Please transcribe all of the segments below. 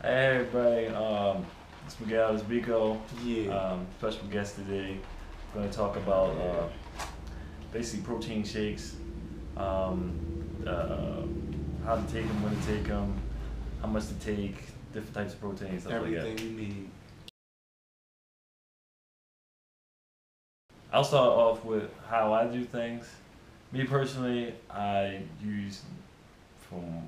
Hey everybody, it's Miguel, it's Rico. Yeah, Special guest today. We're going to talk about basically protein shakes, um, uh, how to take them, when to take them, how much to take, different types of protein, stuff like that. everything you need. I'll start off with how I do things. Me personally, I use, from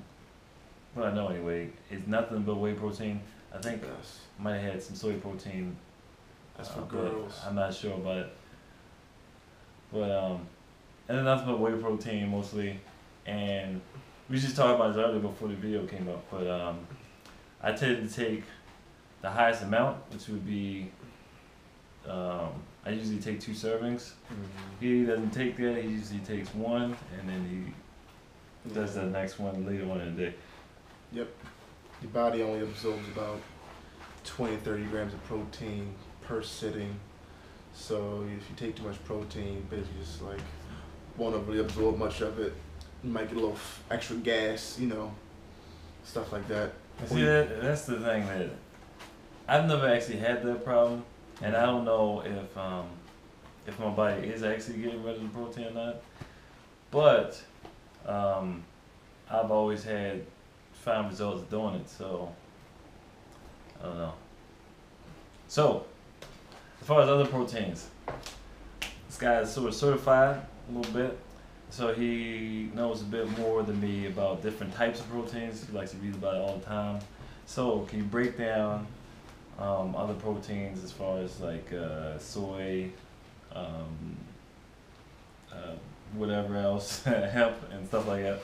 what I know anyway, it's nothing but whey protein. I think Yes, I might have had some soy protein, that's for but girls. I'm not sure about it. But and then nothing but whey protein mostly. And we just talked about this earlier before the video came up. But I tend to take the highest amount, which would be I usually take 2 servings. Hmm. He doesn't take that. He usually takes one, and then he does the next one later on in the day. Yep, your body only absorbs about 20 to 30 grams of protein per sitting. So if you take too much protein, basically just like won't really absorb much of it. You might get a little extra gas, stuff like that. See, that's the thing that I've never actually had that problem, and I don't know if my body is actually getting rid of the protein or not. But um, I've always had fine results doing it, so I don't know. So as far as other proteins, this guy is sort of certified a little bit, so he knows a bit more than me about different types of proteins. He likes to read about it all the time. So can you break down other proteins as far as like soy, um, uh, whatever else, hemp and stuff like that?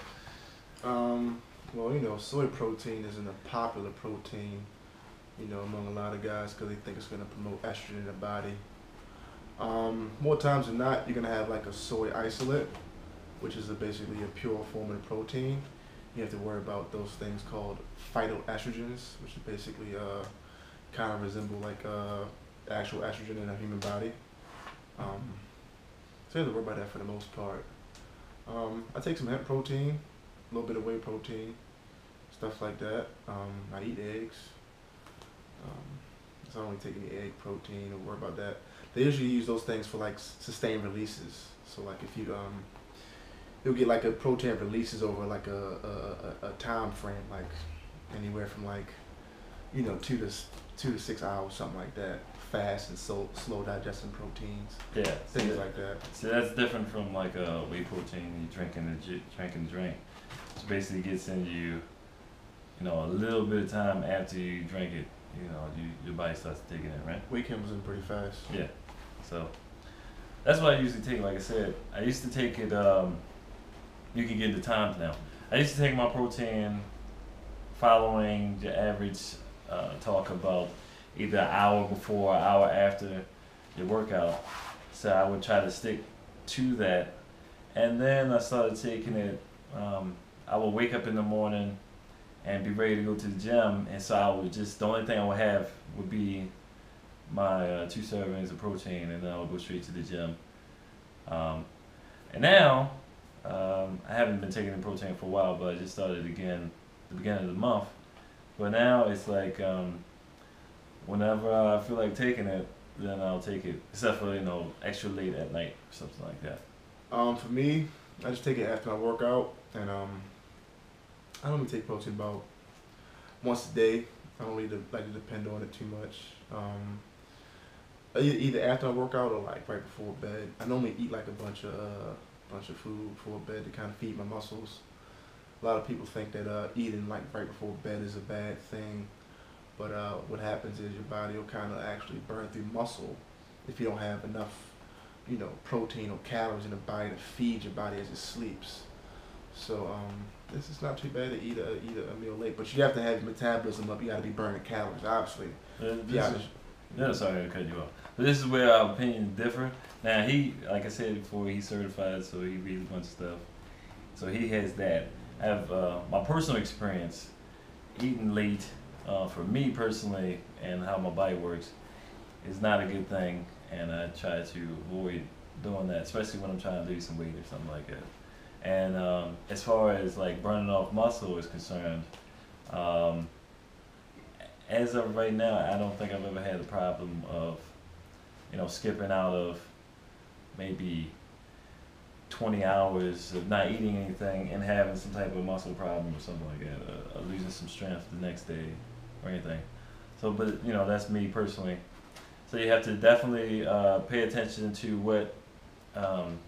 Well, soy protein isn't a popular protein, among a lot of guys because they think it's going to promote estrogen in the body. More times than not, you're gonna have like a soy isolate, which is basically a pure form of protein. You have to worry about those things called phytoestrogens, which is basically kind of resemble like actual estrogen in a human body. Um, so you have to worry about that for the most part. I take some hemp protein, a little bit of whey protein, stuff like that. I eat eggs. So I don't really take any egg protein or worry about that. They usually use those things for like sustained releases. So like if you'll get like a protein releases over like a time frame, like anywhere from like 2 to 6 hours, something like that. Fast and slow digesting proteins, Yeah, things like that. so that's different from like a whey protein you drinking the drink. So basically gets into you, a little bit of time after you drink it, your body starts taking it, right? Weight comes in pretty fast. Yeah. So that's what I usually take. Like I said, I used to take it. You can get the times now. I used to take my protein following the average talk about either an hour before or an hour after your workout. So I would try to stick to that. And then I started taking it. I would wake up in the morning and be ready to go to the gym. And so I would just, the only thing I would have would be my 2 servings of protein, and then I would go straight to the gym. Um, and now, I haven't been taking the protein for a while, but I just started again at the beginning of the month. But now it's like whenever I feel like taking it, then I'll take it. Except for extra late at night or something like that. For me, I just take it after my workout, and I don't really take protein about once a day. I don't really like to depend on it too much. Either after I work out or like right before bed. I normally eat like a bunch of food before bed to kind of feed my muscles. A lot of people think that eating like right before bed is a bad thing, but what happens is your body will kind of actually burn through muscle if you don't have enough, protein or calories in the body to feed your body as it sleeps. So this is not too bad to eat a meal late, but you have to have your metabolism up. You got to be burning calories, obviously. This Yeah, is, no, sorry to cut you off. But this is where our opinions differ. Now he, like I said before, he's certified, so he reads a bunch of stuff. So he has that. I have my personal experience eating late. For me personally, and how my body works, is not a good thing, and I try to avoid doing that, especially when I'm trying to lose some weight or something like that. And as far as like burning off muscle is concerned, um, as of right now, I don't think I've ever had a problem of, skipping out of maybe 20 hours of not eating anything and having some type of muscle problem or something like that, or losing some strength the next day or anything. So, but that's me personally. So you have to definitely pay attention to what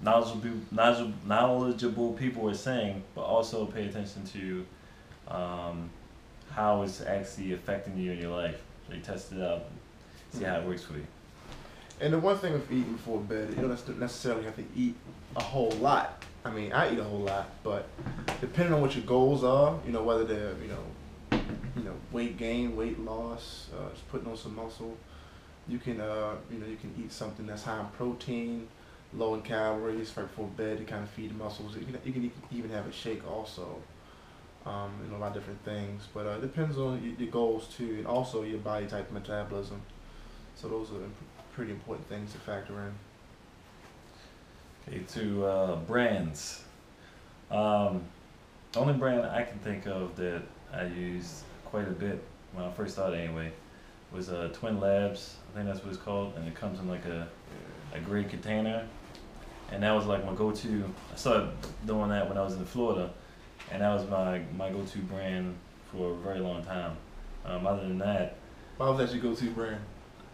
knowledgeable people are saying, but also pay attention to how it's actually affecting you in your life. So you test it out, see how it works for you. And the one thing with eating before bed, you don't necessarily have to eat a whole lot. I mean, I eat a whole lot, but depending on what your goals are, whether they're, weight gain, weight loss, just putting on some muscle, you can, you can eat something that's high in protein, low in calories right before bed to kind of feed the muscles. You can even have a shake also, a lot of different things. But it depends on your goals too, and also your body type metabolism. So those are pretty important things to factor in. Okay, to brands. The only brand I can think of that I used quite a bit when I first started anyway was Twin Labs. I think that's what it's called, and it comes in like a gray container. And that was like my go-to. I started doing that when I was in Florida, and that was my go-to brand for a very long time. Other than that, why was that your go-to brand?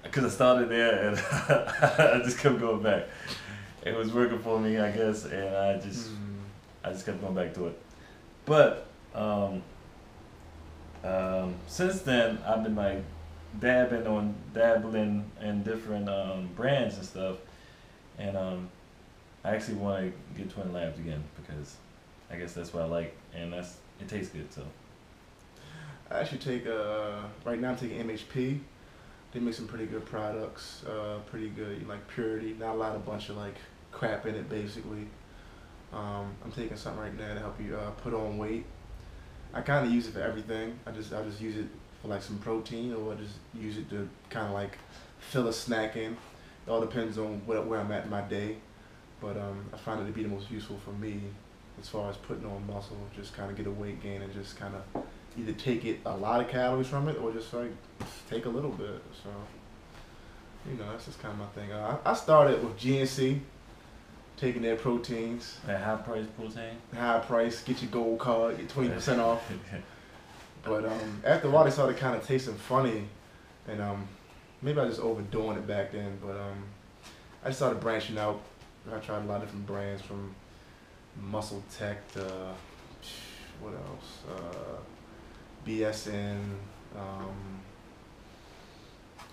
Because I started there and I just kept going back. It was working for me, I guess, and I just kept going back to it. But since then, I've been like dabbling in different brands and stuff, and I actually want to get Twin Labs again because I guess that's what I like, and it tastes good. So I actually take right now I'm taking MHP. They make some pretty good products, pretty good, like purity, not a bunch of like crap in it basically. I'm taking something right now to help you put on weight. I kind of use it for everything. I just use it for like some protein, or I just use it to kind of like fill a snack in. It all depends on where I'm at in my day, but I find it to be the most useful for me as far as putting on muscle, just kind of get a weight gain and just kind of either take a lot of calories from it or just like take a little bit. So, that's just kind of my thing. I started with GNC, taking their proteins. That high price protein? High price, get your gold card, get 20% off. But after a while, they started kind of tasting funny, and maybe I was just overdoing it back then. But I just started branching out. I tried a lot of different brands, from Muscle Tech to what else? BSN,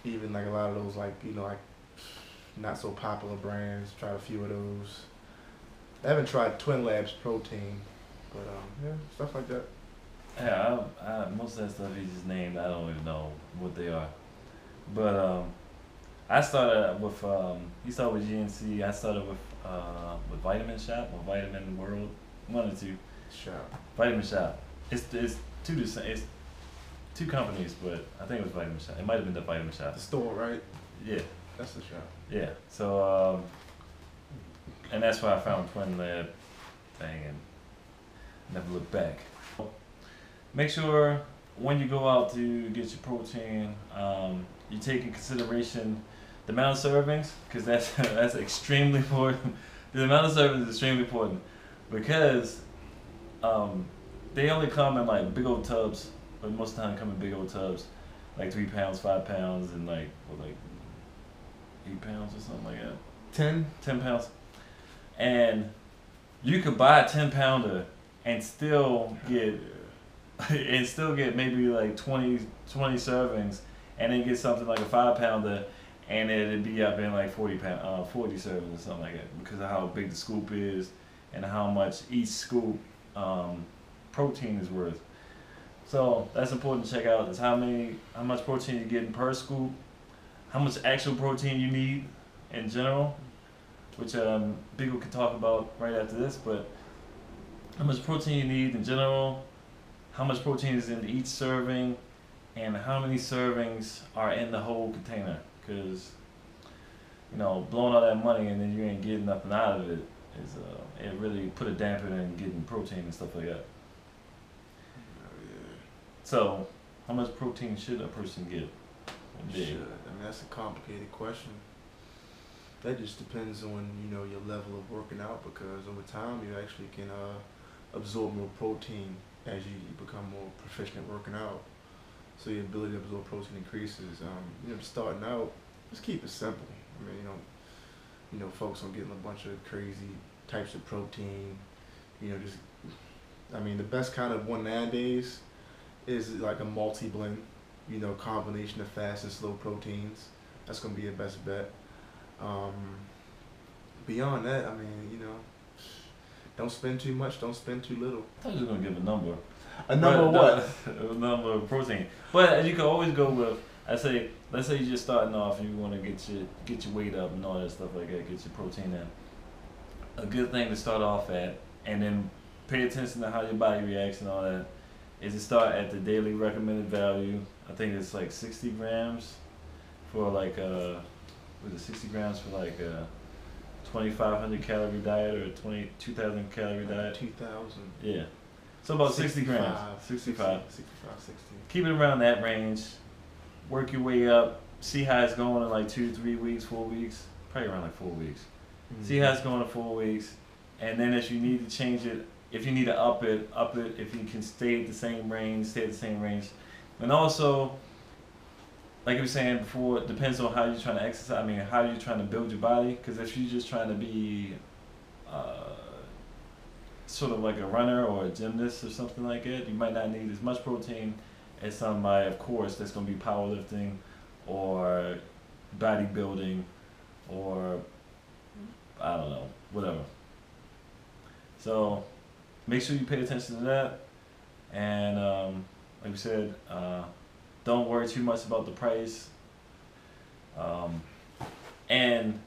even like a lot of those like not so popular brands. Tried a few of those. I haven't tried Twin Labs protein, but yeah, stuff like that. Yeah, I most of that stuff he just named, I don't even know what they are. But I started with he started with GNC. I started with Vitamin Shop or Vitamin World, one or two. Shop. Vitamin Shop. It's it's two companies, but I think it was Vitamin Shop. It might have been the Vitamin Shop. The store, right? Yeah. That's the shop. Yeah. So and that's why I found Twin Lab thing and never looked back. Make sure when you go out to get your protein, you take in consideration the amount of servings, because that's extremely important. The amount of servings is extremely important because they only come in like big old tubs, but most of the time they come in big old tubs, like 3 pounds, 5 pounds, and like 8 pounds or something like that. 10 pounds. And you could buy a 10-pounder and still get maybe like 20 servings, and then get something like a 5-pounder, and it'd be up in like 40 servings or something like that, because of how big the scoop is and how much each scoop protein is worth. So that's important to check out, is how much protein you're getting per scoop, how much actual protein you need in general, which Biggle can talk about right after this, but how much protein you need in general, how much protein is in each serving, and how many servings are in the whole container. Because, blowing all that money and then you ain't getting nothing out of it it really put a damper in getting protein and stuff like that. Oh, yeah. So, How much protein should a person get a day? Should. I mean, that's a complicated question. That just depends on, you know, your level of working out, because over time you actually can absorb more protein as you become more proficient at working out. So your ability to absorb protein increases. You know, just starting out, just keep it simple. I mean, you know, folks on getting a bunch of crazy types of protein. You know, just, I mean, the best kind of one nowadays is like a multi-blend, you know, combination of fast and slow proteins. That's gonna be your best bet. Um, Beyond that, I mean, you know, don't spend too much, don't spend too little. I thought you were gonna give a number. A number of what? A number of protein. But you can always go with, let's say you're just starting off and you want to get your weight up and all that stuff like that, get your protein in. A good thing to start off at, and then pay attention to how your body reacts and all that, is to start at the daily recommended value. I think it's like 60 grams for like was it 60 grams for like a 2,500 calorie diet or a 22,000 calorie diet? 2,000. Yeah. So about 60 grams. 65. 60. Keep it around that range. Work your way up. See how it's going in like 2, 3 weeks, 4 weeks. Probably around like 4 weeks. Mm-hmm. See how it's going in 4 weeks. And then if you need to change it, if you need to up it. If you can stay at the same range, stay at the same range. And also, like I was saying before, it depends on how you're trying to exercise. I mean, how you're trying to build your body. Because if you're just trying to be sort of like a runner or a gymnast or something like that, you might not need as much protein as somebody, of course, that's going to be powerlifting or bodybuilding or I don't know, whatever. So make sure you pay attention to that. And like we said, don't worry too much about the price. And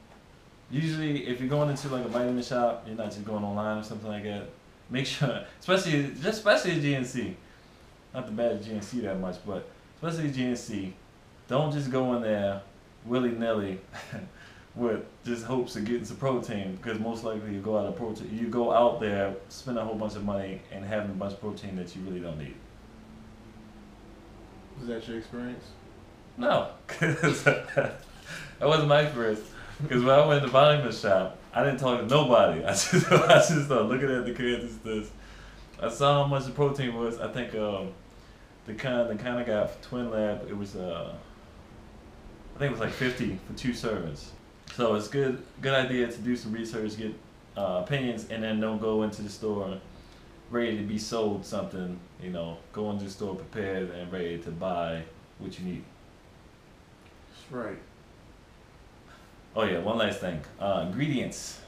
usually, if you're going into like a vitamin shop, you're not just going online or something like that. Make sure, especially at GNC, not the bad at GNC that much, but especially at GNC, don't just go in there willy-nilly with just hopes of getting some protein, because most likely you go out there, spend a whole bunch of money, and having a bunch of protein that you really don't need. Was that your experience? No, because that wasn't my experience. Because when I went to the vitamin shop, I didn't talk to nobody. I just started looking at the cans. I saw how much the protein was. I think the kind I got for Twin Lab, it was I think it was like 50 for 2 servings. So it's good idea to do some research, get opinions, and then don't go into the store ready to be sold something. You know, go into the store prepared and ready to buy what you need. That's right. Oh yeah, one last thing. Ingredients.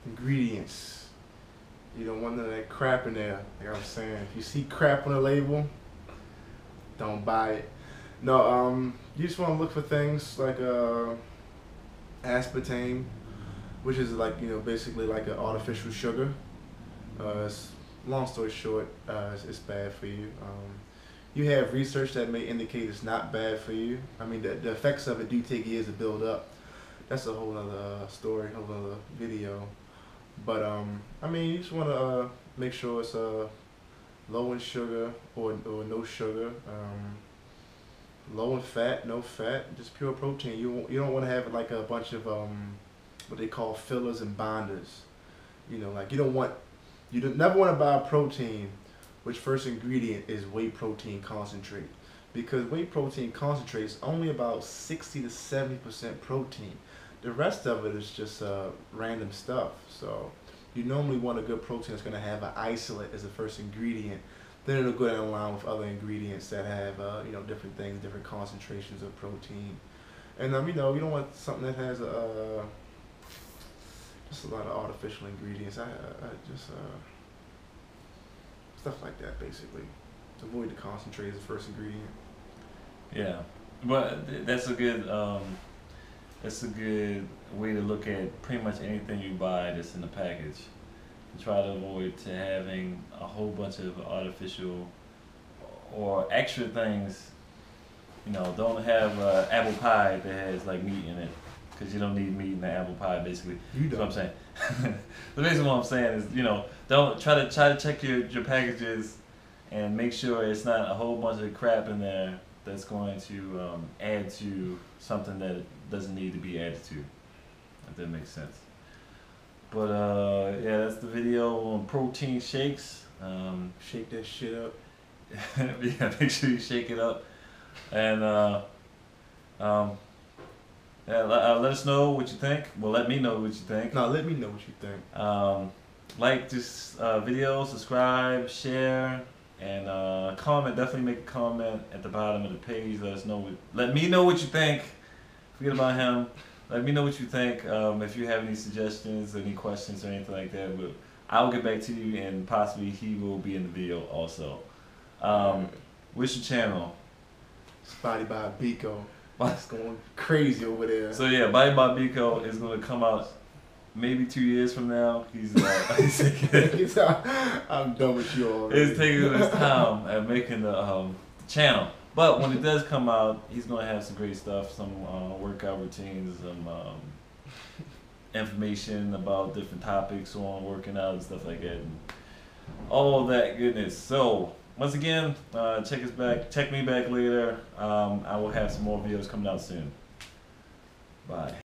Ingredients. You don't want none of that crap in there. Like I'm saying, if you see crap on the label, don't buy it. No, you just want to look for things like aspartame, which is like, you know, basically like an artificial sugar. Long story short, it's bad for you. You have research that may indicate it's not bad for you. I mean, the effects of it do take years to build up. That's a whole other story, whole other video. But I mean, you just want to make sure it's low in sugar or no sugar, low in fat, no fat, just pure protein. You don't want to have like a bunch of what they call fillers and binders. You know, like you never want to buy a protein which first ingredient is whey protein concentrate, because whey protein concentrate is only about 60 to 70% protein. The rest of it is just random stuff. So you normally want a good protein that's going to have an isolate as the first ingredient. Then it'll go down the line with other ingredients that have you know, different things, different concentrations of protein. And you know, you don't want something that has just a lot of artificial ingredients. I just stuff like that, basically. To avoid the concentrate as the first ingredient. Yeah, but that's a good way to look at pretty much anything you buy that's in the package. To try to avoid to having a whole bunch of artificial or extra things. You know, don't have apple pie that has like meat in it, because you don't need meat in the apple pie, basically. You don't. That's what I'm saying. So basically what I'm saying is, you know, don't try to check your packages and make sure it's not a whole bunch of crap in there that's going to add to something that doesn't need to be added to. If that makes sense. But yeah, that's the video on protein shakes. Shake that shit up. Yeah, make sure you shake it up, and yeah, let us know what you think. Well, let me know what you think. No, let me know what you think. Like this video, subscribe, share, and comment. Definitely make a comment at the bottom of the page. Let us know. Let me know what you think. Forget about him. Let me know what you think. If you have any suggestions, any questions, or anything like that, I'll get back to you, and possibly he will be in the video also. What's your channel? Spotty by Biko. It's going crazy over there. So yeah, Body by Biko is going to come out maybe 2 years from now. He's I'm done with you already. He's taking his time at making the channel. But when it does come out, he's going to have some great stuff, some workout routines, some information about different topics on working out and stuff like that, and all that goodness. So once again, check me back later. I will have some more videos coming out soon. Bye.